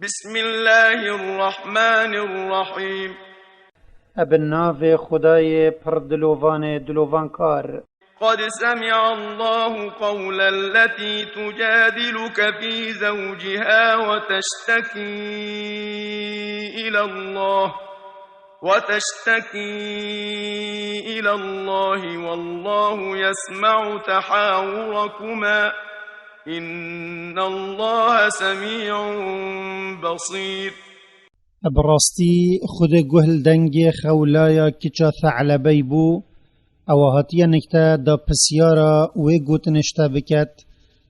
بسم الله الرحمن الرحيم. ابن خدای پر دلوان کار. قد سمع الله قول التي تجادلك في زوجها وتشتكي إلى الله والله يسمع تحاوركما إن الله سميع بصير. براستی خود گهل دنگ خولایا کچا ثعلبی بو او هاتیا نکتا دا پسیارا و گوتنشتا بکت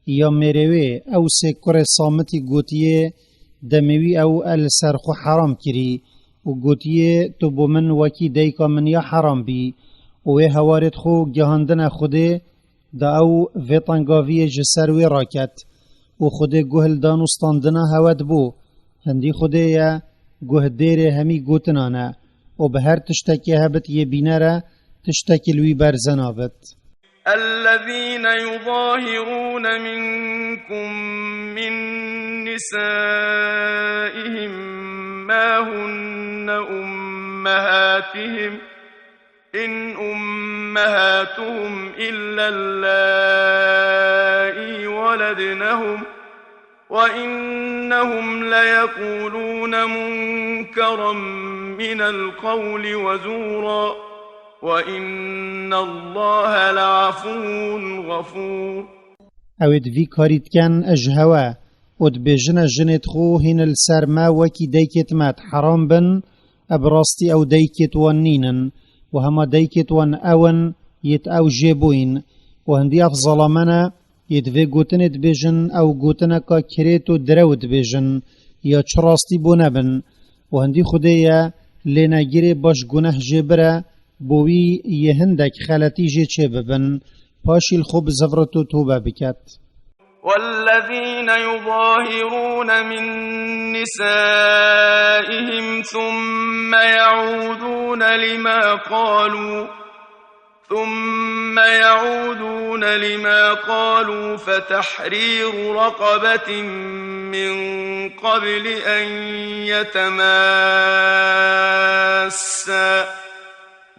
یا مروی او سکر صامتی گوتیه دموی او السرخو حرام کری و گوتیه تو بو من وکی دیکا من یا حرام بی و هوارد خو گهاندن خوده دا او ویطنگاوی جسروی راکت و خود گهل دانستاندن هود بو هندی خوده یا گوه دیر همی گوتنانه و به هر تشتکی هبت یه بینره تشتکی لوی برزنابت. الذين يظاهرون منكم من نسائهم ما هن أمهاتهم إن أمهاتهم إلا اللائي ولدنهم وإنهم ليقولون منكرا من القول وزورا وإن الله لعفو غفور. اوید وی کاریت کن اجهوا ود بجن جنت خو هن السرما وکی دیکت مات حرام بن ابراستی او دیکت ونینن و هما دیکت ون اون یت او جیبوین و هندی افظلامنا یت وی گوتنت بجن او گوتنا کا کریتو درود بجن یا چراستی بو نبن و هندی خودیا لینا گیری باش گناه جبره بوی یه هندک خلطی جه چه ببن پاشی الخوب زفرتو توبه بکت. والذين يظاهرون من نسائهم ثم يعودون لما قالوا فتحرير رقبة من قبل أن يتماسا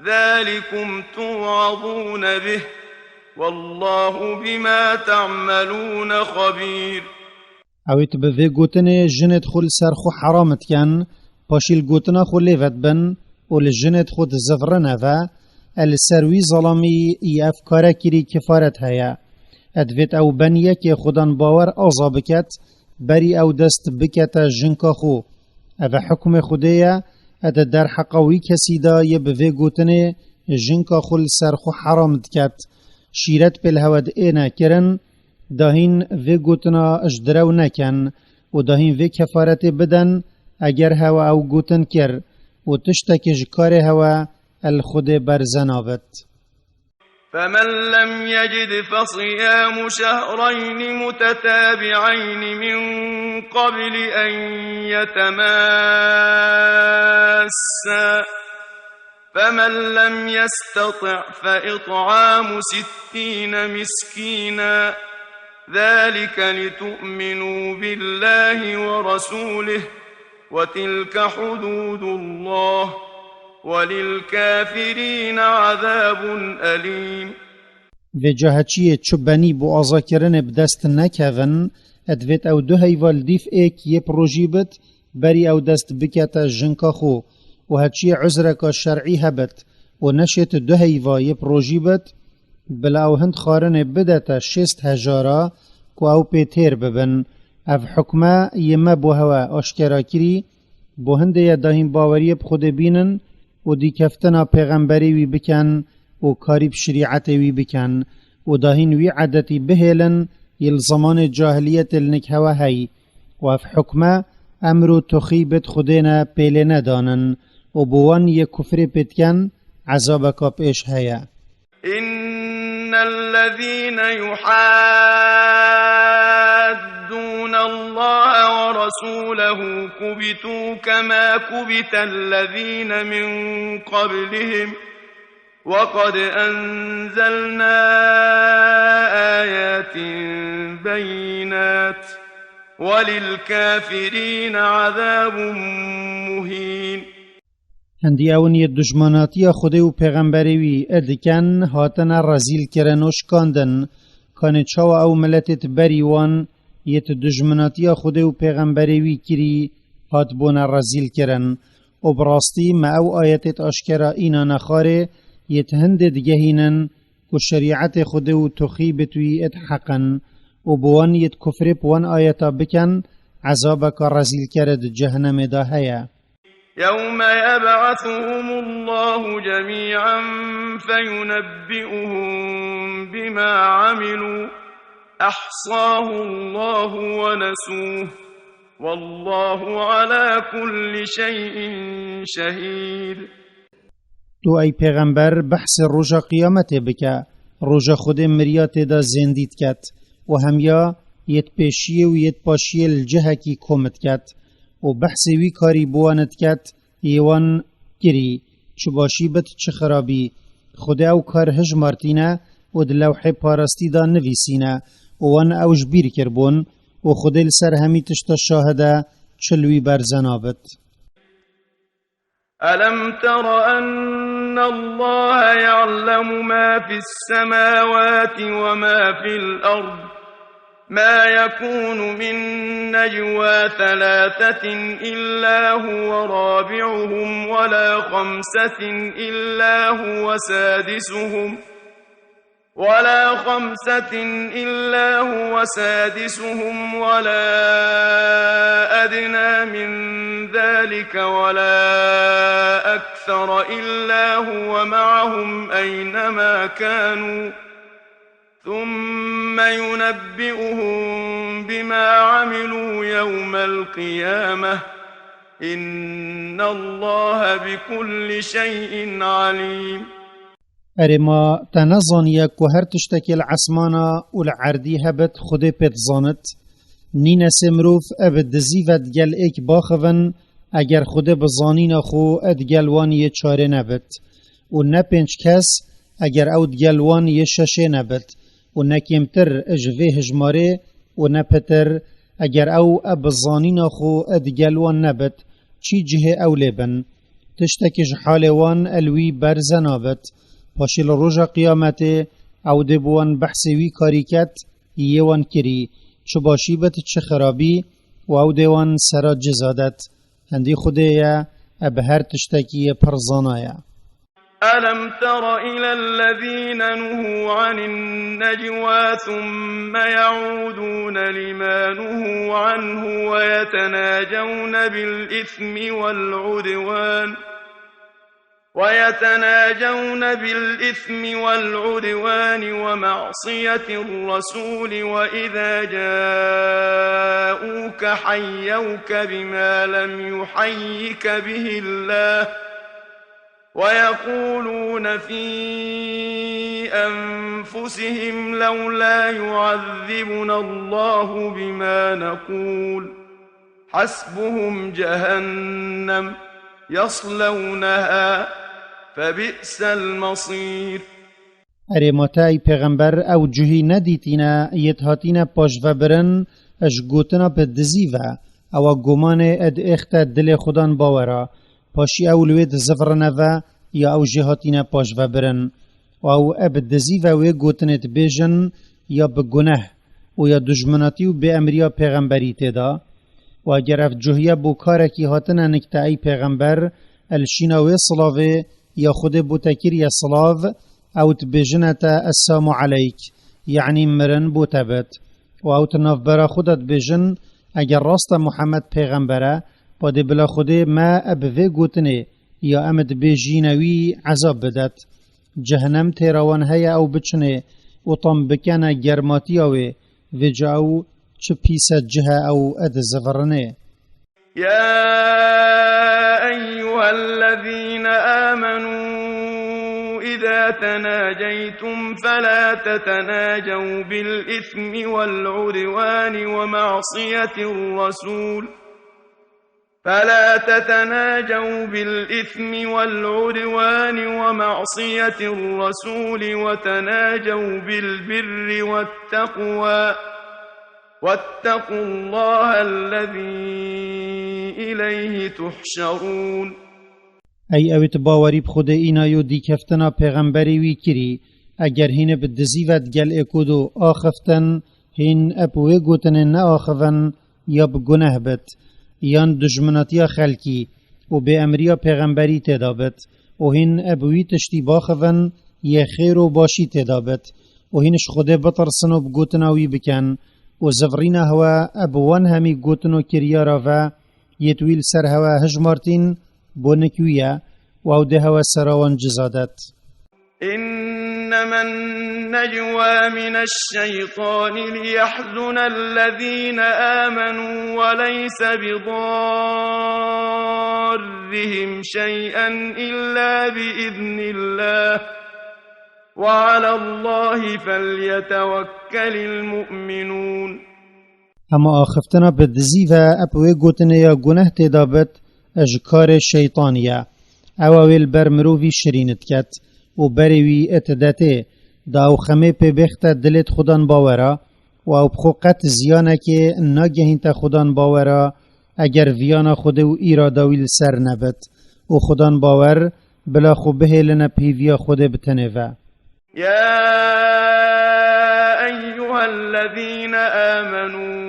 ذلكم توعظون به والله بما تعملون خبير. اویت به وی گوتنه جنت خول سرخو حرامت کن پاشیل گوتنه خو لیفت بن و لجنت خود زفرنه و السروی ظلامی ای افکاره کری کفارت هیا ادویت او بنیه که خودان باور آزا بکت بری او دست بکت جنکا خو او حکم خوده اد در حقاوی کسی دا یه به وی گوتنه جنکا خول سرخو حرام دکت شیرت پل هود اینا کرن داهین وی گوتنا اجدرو نکن و داهین وی کفارت بدن اگر هوا او گوتن کر و تشتک جکار هوا الخود برزنابت. فمن لم يجد فصيام شهرين متتابعين من قبل أن يتماسا فمن لم يستطع فإطعام 60 مسكينا ذلك لتؤمنوا بالله ورسوله وتلك حدود الله وللكافرين عذاب أليم. و جهچی چوبانی بو آزا کرن بدست نکون ادویت او دو هیوال دیف ایک یه پروژی بد بری او دست بکتا جنکا خو و هچی عذرکا شرعی هبت و نشت دو هیوا یه پروژی بد بلا او هند خارن بدتا 60,000 کو او پیتر ببن او حکمه یما بو هوا آشکرا کری بو هنده یا داهین باوری بخود بینن و دی کفتنا پیغمبری وی بکن و کاریب شریعت وی بکن و داهین وی عدتی بهلن یل زمان جاهلیت النک هوا هی و اف حکمه امرو تخیبت خودینا پیل ندانن و بوان یک کفر پتکن عذابکا پیش هیا. إن الذين يحادون الله ورسوله كبتوا كما كبت الذين من قبلهم وقد أنزلنا آيات بينات وللكافرين عذاب مهين. هندی اونی دشمناتی خود و پیغمبروی ادکن هاتن رزیل کرنوش کاندن کان چاو او ملتت بریوان یت دشمناتی خود و پیغمبروی کری هات بون رزیل کرن و براستی ما او آیتت اشکرا اینا نخاره یت هند دگهینن که شریعت خود و تخیبتوی ات حقن و بوان یت کفر بوان آیتا بکن عذابک رزیل کرد جهنم دا هیا. يوم يبعثهم الله جميعا فينبئهم بما عملوا أحصاه الله ونسوه والله على كل شيء شهيد. تو ای پیغمبر بحث روژا قیامت بکه روژا خود مریات دا زندید کت و همیا یت پیشیه و یت پاشیه الجهه کی کمت کت و بحث وی کاری بواند کت یوان کری چو باشی بد چه خرابی خدا او کار هجمارتینه و دلوح پارستی دا نویسینه و وان اوش بیر کربون و خدا لسر همی تشتا شاهده چلوی برزنابت. ألم تر أن الله يعلم ما في السماوات وما في الأرض ما يكون من نجوى ثلاثة إلا هو رابعهم ولا خمسة إلا هو سادسهم ولا أدنى من ذلك ولا أكثر إلا هو معهم أينما كانوا ثم ينبئهم بما عملوا يوم القيامة إن الله بكل شيء عليم. ارما تنظن که هر تشتکی العصمانا و العردی هبت خود پت زانت نین سمروف ابد دزیوت گل ایک باخون اگر خود بزانین خو ادگلوان یه چاره نبت و نه پنج کس اگر او دگلوان یه ششه نبت و نه کمتر اجوه هجماره و نه پتر اگر او بزانین خو ادگلوان نبت چی جه او لبن تشتکش حالوان الوی برزنابت پاشیل روژا قیامت او دبوان بحثوی کاریکت یوان کری چو باشی بت چه خرابی و او دیوان سرا جزادت هندی خودیا ابهر تشتکی پرزانایا. ألم تر إلى الذين نهوا عن النجوى ثم يعودون لما نهوا عنه ويتناجون بالإثم والعدوان ومعصية الرسول وإذا جاءوك حيوك بما لم يحيك به الله ويقولون في أنفسهم لولا يعذبنا الله بما نقول حسبهم جهنم يصلونها فبئس المصير. اره متای پیغمبر او جهی ندیتینا یتهاتینا پاشو برن اش گوتنا بدزیوه او گمان اد اخت دل خودان باورا پاشی اولوید زفرنوه یا او جهاتینا پاشو برن و او ابدزیوه و گوتنت بیجن یا بگنه و یا دجمناتی و به امریا پیغمبری تدا و اگر اف جهیه بو کارکی هاتنا نکتا ای پیغمبر الشیناوی صلاوه یا خود بو تکیری صلاو او تبیجنتا السلام علیک یعنی مرن بو تبت و او تنافبرا خودت بیجن اگر راست محمد پیغمبره پاده بلا خوده ما ابوه گوتنه یا امد بیجینوی عذاب بدت جهنم تیروان هیا او بچنه و طم بکنه گرماتی اوه و جاو چه پیست جه او اد زفرنه. يا أيها الذين آمنوا إذا تناجيتم فلا تتناجوا بالإثم والعدوان ومعصية الرسول وتناجوا بالبر والتقوى واتقوا الله الذي إليه تحشرون. ای اویت باوری بخود اینایو دی کفتنا پیغمبری وی کری اگر هین بدزیوت گل اکودو آخفتن هین اپوه گوتن نا آخفن یا بگناه بد یان دجمناتیا خلکی و به امریا پیغمبری تدابت و هین ابوی تشتی باخفن یه خیر و باشی تدابت و هینش خوده بطرسن و بگوتناوی بکن و زفرین هوا ابوان همی گوتنو کریارا و یتویل سر هوا هجمارتین بونکویه و او ده هوا سراوان جزادت. إنما النجوى من الشيطان ليحزن الذين آمنوا وليس بضارهم شيئا إلا بإذن الله وعلى الله فليتوكل المؤمنون. اما آخفتنا بدزی و اپوه گوتنه یا گناه تدابت اجکار شیطانیه اوویل بر مرووی شرینت کت و بروی اتدته دا او خمه پی بخت دلت خودان باورا و او بخوقت زیانه که ناگهین تا خودان باورا اگر ویانا خود و ایراداویل سر نبت و خودان باور بلا خوبه لنا پیویا خود بتنوه. يا أيها الذين آمنوا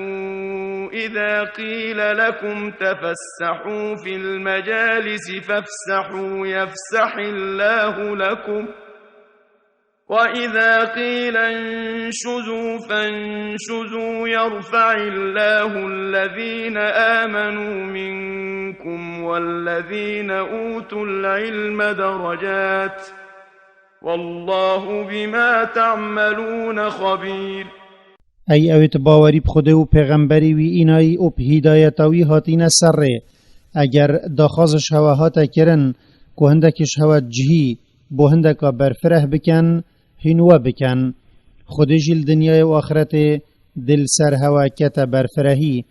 إذا قيل لكم تفسحوا في المجالس فافسحوا يفسح الله لكم وإذا قيل انشزوا فانشزوا يرفع الله الذين آمنوا منكم والذين أوتوا العلم درجات والله بما تعملون خبير. ای اویت باوری بخوده و پیغمبری وی اینایی و هدایتاوی هاتین سره اگر داخازش هوا هاتا کرن که هندکش هوا جهی بو هندکا برفره بکن هنوه بکن خود جیل دنیای و آخرت دل سر هوا کتا برفرهی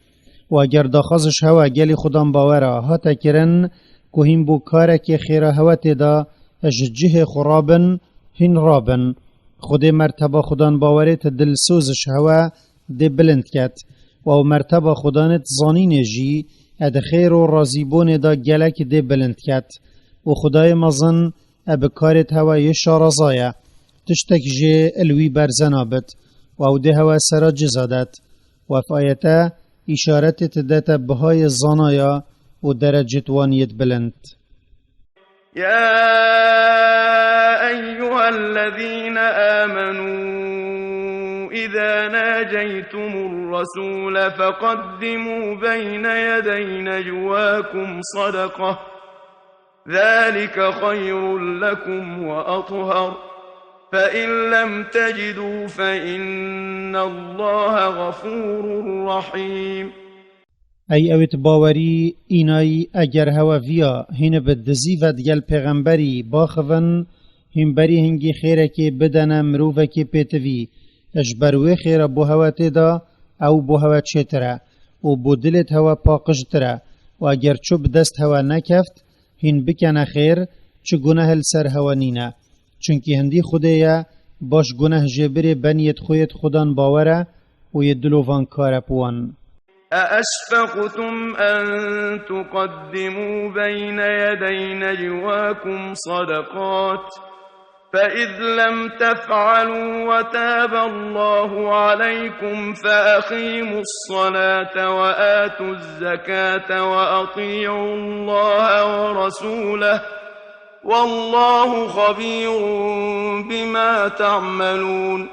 و اگر داخازش هوا گلی خودان باورا هاتا کرن که هن بو کارک خیره هوا تدا اججه خرابن هن رابن خود مرتبه خودان باورت دل سوزش هوا ده بلند کت و مرتبه خودانت زانین جی اد خیر و رازیبون دا گلک ده بلند کت و خدای مزن اب کارت هوا یه شارزایه تشتک جه الوی برزنابت و ده هوا سرا جزادت و فایتا اشارت تدت بهای زانایا و درجت وانیت بلند. يا أيها الذين آمنوا إذا ناجيتم الرسول فقدموا بين يدي نجواكم صدقة ذلك خير لكم وأطهر فإن لم تجدوا فإن الله غفور رحيم. ای اویت باوری اینایی اگر هوا ویا هین بدزی و دگل پیغمبری باخون هم بری هنگی خیره که بدن مروفه که پیتوی اجبروی خیره بو هوا تیدا او بو هوا چیتره و بو دلت هوا پاقش تره و اگر چو بدست هوا نکفت هین بکنه خیر چو گناه لسر هوا نینه چونکی هندی خوده باش گناه جبری بنیت خویت خودان باوره و ید دلوفان کار پوان. أأشفقتم أن تقدموا بين يدي نجواكم صدقات فإذ لم تفعلوا وتاب الله عليكم فأقيموا الصلاة وآتوا الزكاة وأطيعوا الله ورسوله والله خبير بما تعملون.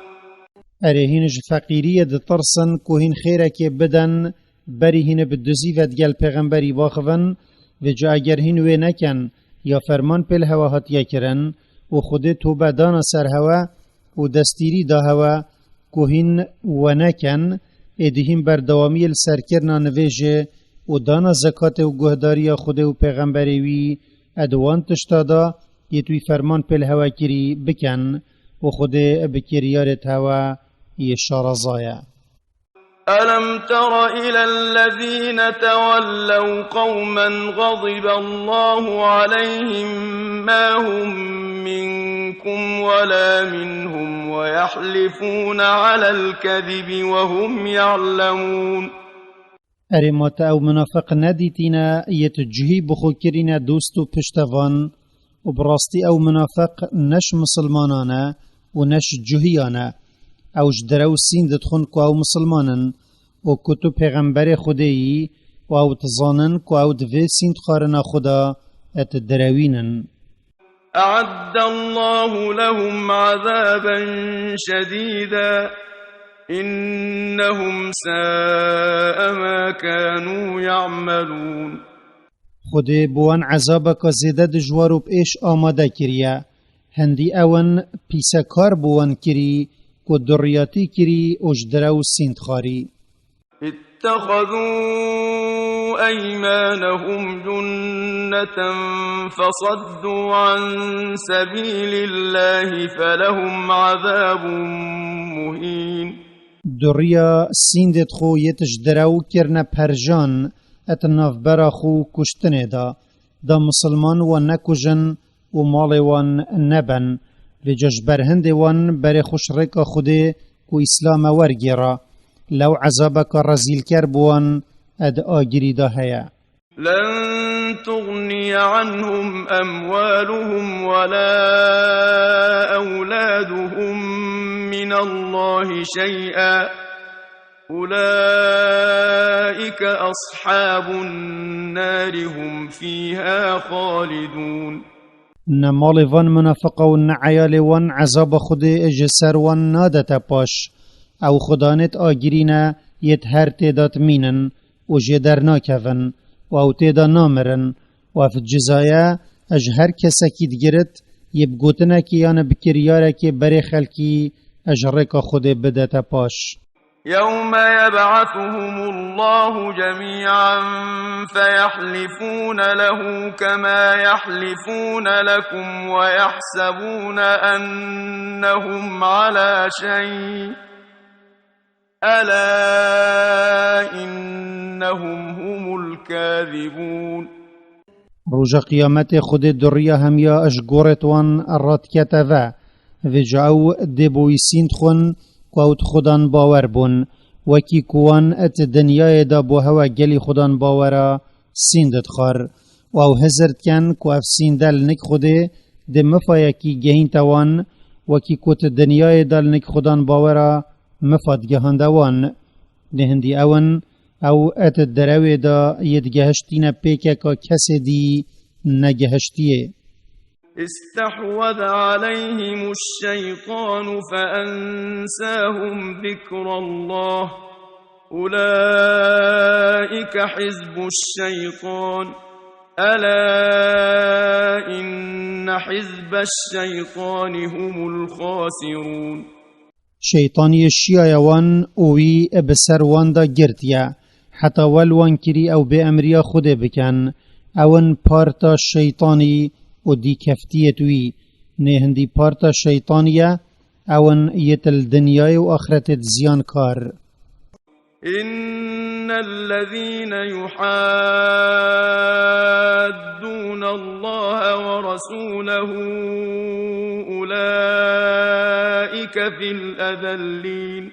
ارهینج فقیریه ده ترسن که هین خیره که بدن بری هین بدوزی و دگل پیغمبری باخون و جا اگر هین وی نکن یا فرمان پیل هوا هاتیه کرن و خود توبه دانا سر هوا و دستیری دا هوا که هین و نکن ایدهیم بردوامی السرکرنا نویجه و دانا زکات و گهداری خود و پیغمبری وی ادوان تشتادا یه توی فرمان پیل هوا کری بکن و خود بکریارت هوا یه شارزایه. ألم تر إلى الذين تولوا قوما غضب الله عليهم ما هم من منكم ولا منهم ويحلفون على الكذب وهم يعلمون. ارمات او منافق ندیتینا یتجهی بخو کرینا دوستو پشتوان و براستي او منافق نش مسلمانانا و نش جهیانا او جدرو سین دتخون کو او مسلمانن و کتو پیغمبر خودی و او تظانن کو او دوی سین تخارنا خدا ات دروینن. أعد الله لهم عذابا شديدا إنهم ساء ما كانوا يعملون. خودی بوان عذابك زیده دجوار و پیش آماده کریه هندی اون پیسکار بوان کری کو دریاتی کری و جدرو سین تخاری. اتخذوا أيمانهم جنة فصدوا عن سبيل الله فلهم عذاب مهين. دریا سیندت خو یتش درو کرنه پرجان اتناف برا خو کشتنه دا مسلمان و نکجن و مال وان نبن لجاش برهند وان بر خوش رکا خوده کو اسلام ورگیرا لو عذابك رزيل كربوان اد آگری دا هيا. لن تغني عنهم أموالهم ولا أولادهم من الله شيئا أولئك أصحاب النار هم فيها خالدون. نمال وان منافقا و نعيال وان عذاب خود اجسر وان نادتا باش او خدانت آگرینا یت هر تیدات مینن و جدر ناکفن و او تیدا نامرن و في الجزايا اج هر کسا کی دگرت یبگوتنا کی یان بکریارا کی بری خلکی اج رکا خود بدتا پاش. يوم يبعثهم الله جميعا فيحلفون له كما يحلفون لكم ويحسبون أنهم على شيء ألا إنهم هم الكاذبون. روژا قیامت خود دریا همیا اشگورت وان الرات کتفا و جاو دبوی سیند خون قوت خودان باور بون وکی کوان ات دنیای دا بو هوا گلی خودان باورا سیندت خار و او هزرد کن کو اف سیندل نک خوده ده مفایا کی گهین توان وکی کوت دنیای دل نک خودان باورا مفاد گهاندوان نهندی اون او ات دروی دا یدگهشتین پیکه که کسی دی نگهشتیه. استحوذ عليهم الشيطان فأنساهم ذكر الله أولئك حزب الشيطان ألا إن حزب الشيطان هم الخاسرون. شیطانی شیعوان اوی بسر وان دا گرتیا حتی والوان کری او به امریا خود بکن اون پارتا شیطانی و دی کفتیتوی نهندی پارتا شیطانیه اون یتل دنیای و آخرت زیان کار. إن الذين يحادون الله ورسوله أولئك في الأذلين.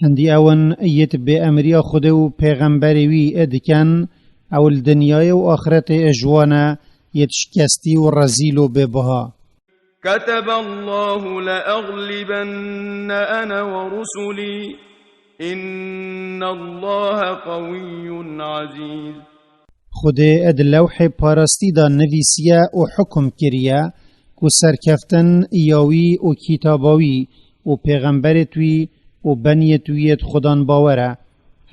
هندی اون یت به امریا خود و پیغمبروی ادکن اول دنیای و آخرت اجوانا یت شکستی و رزیل و ببها. كتب الله لأغلبن أنا ورسلي إن الله قوي عزيز. خود اد لوح پارستی دا نویسیه و حکم کریه کو سرکفتن یاوی و کتاباوی و پیغمبرتوی و بنیتویت خودان باوره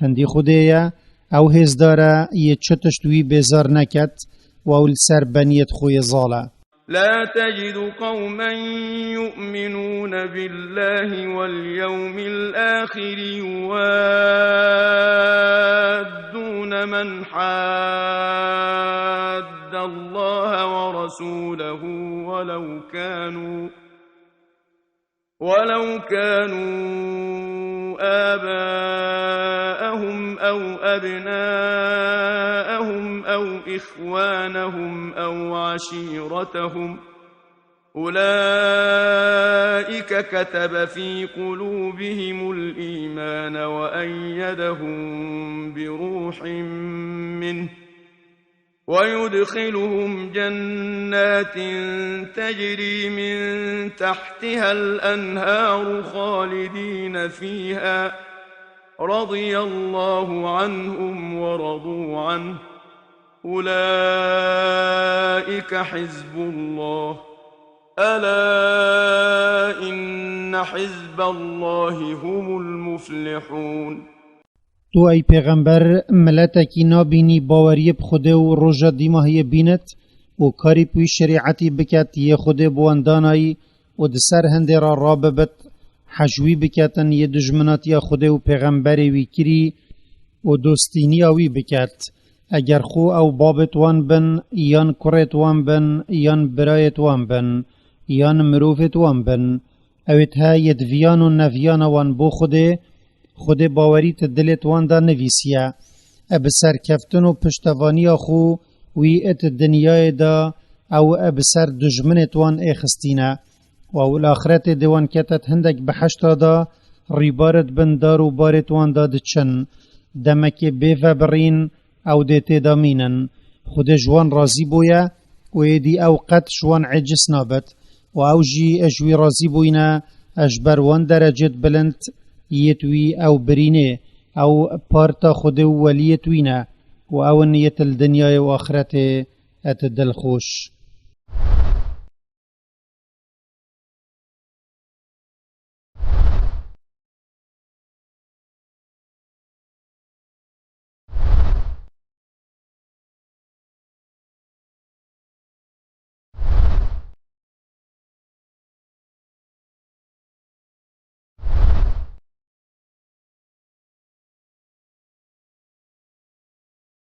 هندی خودیه او هزداره یه چتشتوی بزار نکت و اول سر بنیت خوی زاله. لا تجد قوما يؤمنون بالله واليوم الآخر يوادون من حاد الله ورسوله ولو كانوا آباءهم أو أبناءهم أو إخوانهم أو عشيرتهم أولئك كتب في قلوبهم الإيمان وأيدهم بروح منه ويدخلهم جنات تجري من تحتها الأنهار خالدين فيها رضي الله عنهم ورضوا عنه أولئك حزب الله ألا إن حزب الله هم المفلحون. تو ای پیغمبر ملتکی نابینی باوری بخوده و روژا دیماهی بینت و کاری پوی شریعتی بکت یه خوده بواندانایی و دسر هنده را راببت حجوی بکتن یه دجمناتی خوده و پیغمبری وی کری و دوستینی آوی بکت اگر خو او بابت وان بن یان کرت وان بن یان برایت وان بن یان مروفت وان بن اوید ها یدویان و نویان وان بو خوده خود باوری تدلت وان دا نویسیه اب سرکفتن و پشتوانی خو وی ات دنیای دا او اب سر دجمنت وان اخستینه و او الاخرت دوان کتت هندک بحشتا دا ریبارت بندار و بارت وان دا دچن دمک بیفه برین او دیت دامینن خود جوان رازی بویا و ایدی او قد جوان عجس نابت و او جی اجوی رازی بوینا اجبر وان درجت بلند يتوي أو برينه أو بارتا خده وليتوينا و أو نية الدنيا وآخرته أتدل خوش.